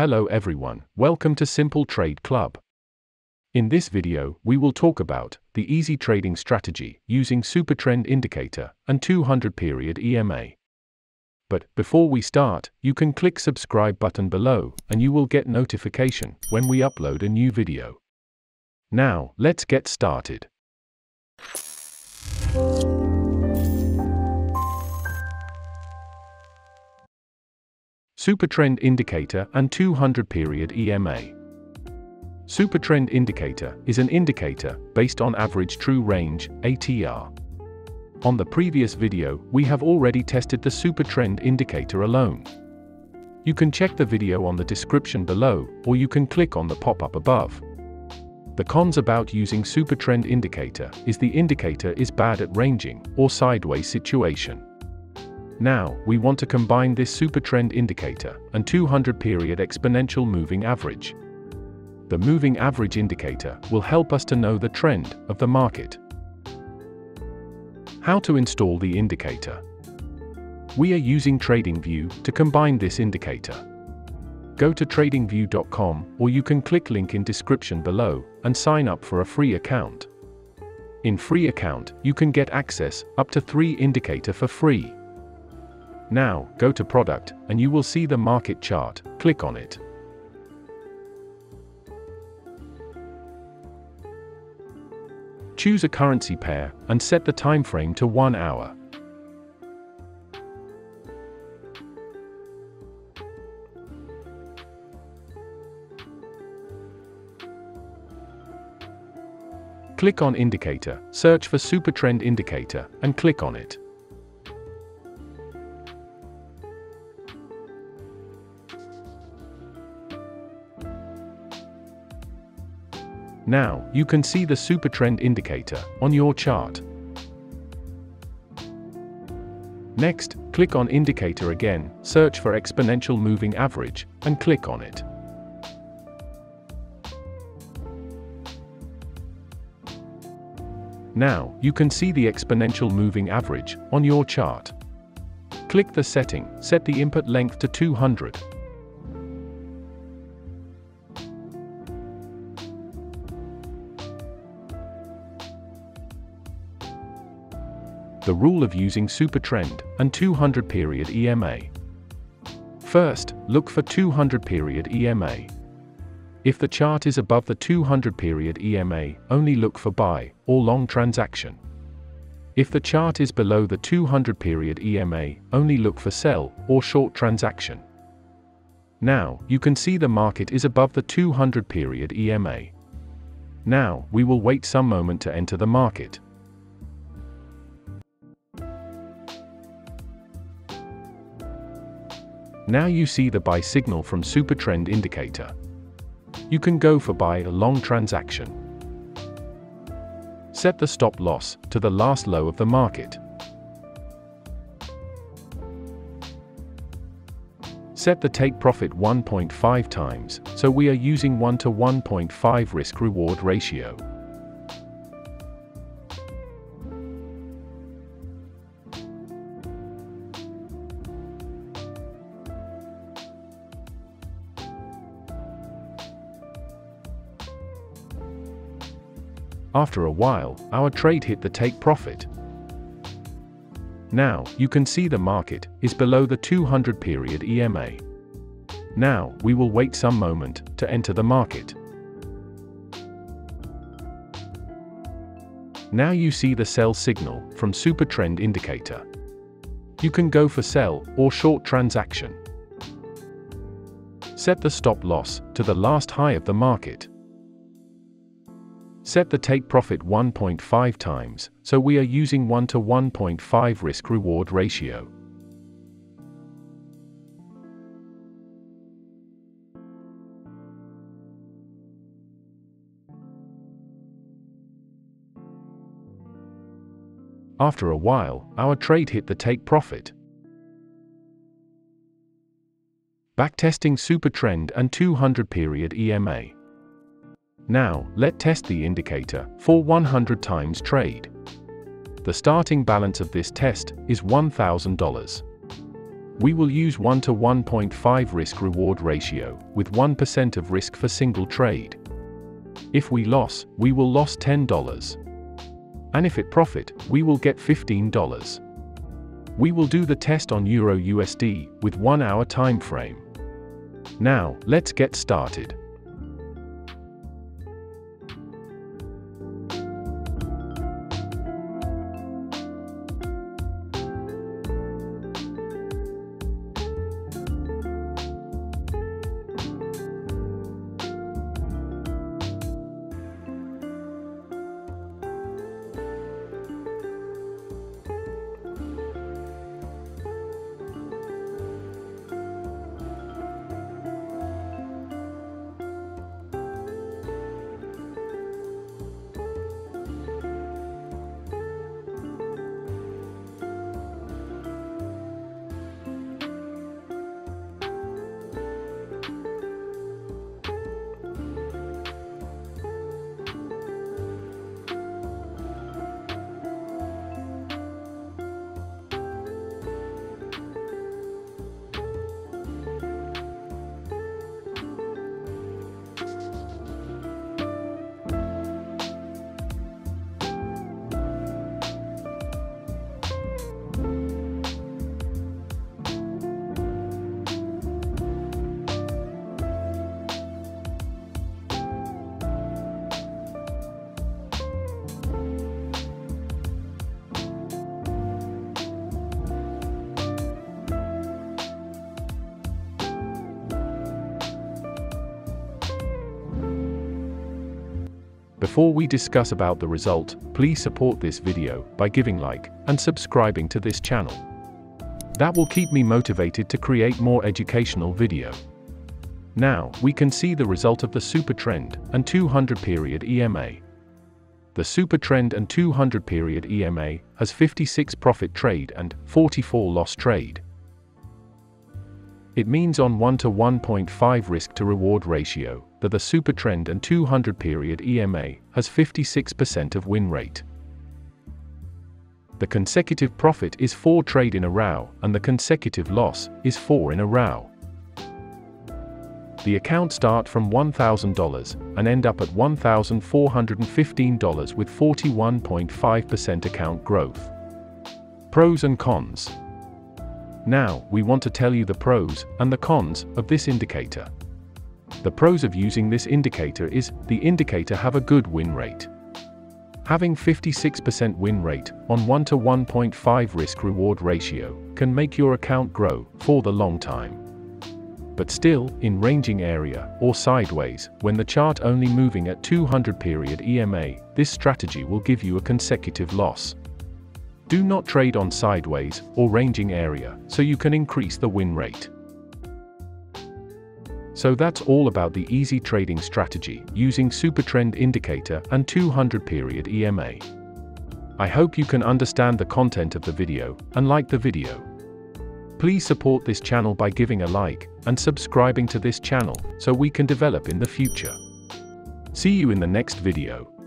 Hello everyone, welcome to Simple Trade Club. In this video, we will talk about the easy trading strategy using Supertrend indicator and 200 period EMA. But before we start, you can click subscribe button below and you will get notification when we upload a new video. Now, let's get started. Supertrend indicator and 200 period EMA. Supertrend indicator is an indicator based on average true range (ATR). On the previous video, we have already tested the Supertrend indicator alone. You can check the video on the description below, or you can click on the pop-up above. The cons about using Supertrend indicator is the indicator is bad at ranging or sideways situation. Now, we want to combine this Supertrend indicator and 200 period exponential moving average. The moving average indicator will help us to know the trend of the market. How to install the indicator? We are using TradingView to combine this indicator. Go to tradingview.com, or you can click link in description below and sign up for a free account. In free account, you can get access up to 3 indicator for free. Now, go to product and you will see the market chart. Click on it. Choose a currency pair and set the time frame to 1 hour. Click on indicator, search for Supertrend indicator and click on it. Now, you can see the Supertrend indicator on your chart. Next, click on indicator again, search for exponential moving average, and click on it. Now, you can see the exponential moving average on your chart. Click the setting, set the input length to 200. The rule of using Supertrend and 200 period EMA. First, look for 200 period EMA. If the chart is above the 200 period EMA, only look for buy or long transaction. If the chart is below the 200 period EMA, only look for sell or short transaction. Now, you can see the market is above the 200 period EMA. Now, we will wait some moment to enter the market. Now you see the buy signal from Supertrend indicator. You can go for buy a long transaction. Set the stop loss to the last low of the market. Set the take profit 1.5 times, so we are using 1 to 1.5 risk-reward ratio. After a while, our trade hit the take profit. Now, you can see the market is below the 200 period EMA. Now, we will wait some moment to enter the market. Now you see the sell signal from Supertrend indicator. You can go for sell or short transaction. Set the stop loss to the last high of the market. Set the take profit 1.5 times, so we are using 1 to 1.5 risk-reward ratio. After a while, our trade hit the take profit. Backtesting Supertrend and 200 period EMA. Now, let's test the indicator for 100 times trade. The starting balance of this test is $1,000. We will use 1 to 1.5 risk-reward ratio, with 1% of risk for single trade. If we loss, we will loss $10. And if it profit, we will get $15. We will do the test on Euro USD, with 1 hour time frame. Now, let's get started. Before we discuss about the result, please support this video by giving like and subscribing to this channel. That will keep me motivated to create more educational video. Now, we can see the result of the Supertrend and 200 period EMA. The Supertrend and 200 period EMA has 56 profit trade and 44 loss trade. It means on 1 to 1.5 risk to reward ratio, that the Supertrend and 200 period EMA has 56% of win rate. The consecutive profit is 4 trade in a row, and the consecutive loss is 4 in a row. The account start from $1,000 and end up at $1,415 with 41.5% account growth. Pros and cons. Now, we want to tell you the pros and the cons of this indicator. The pros of using this indicator is, the indicator have a good win rate. Having 56% win rate on 1 to 1.5 risk-reward ratio can make your account grow for the long time. But still, in ranging area or sideways, when the chart only moving at 200 period EMA, this strategy will give you a consecutive loss. Do not trade on sideways or ranging area, so you can increase the win rate. So that's all about the easy trading strategy using Supertrend indicator and 200 period EMA. I hope you can understand the content of the video and like the video. Please support this channel by giving a like and subscribing to this channel so we can develop in the future. See you in the next video.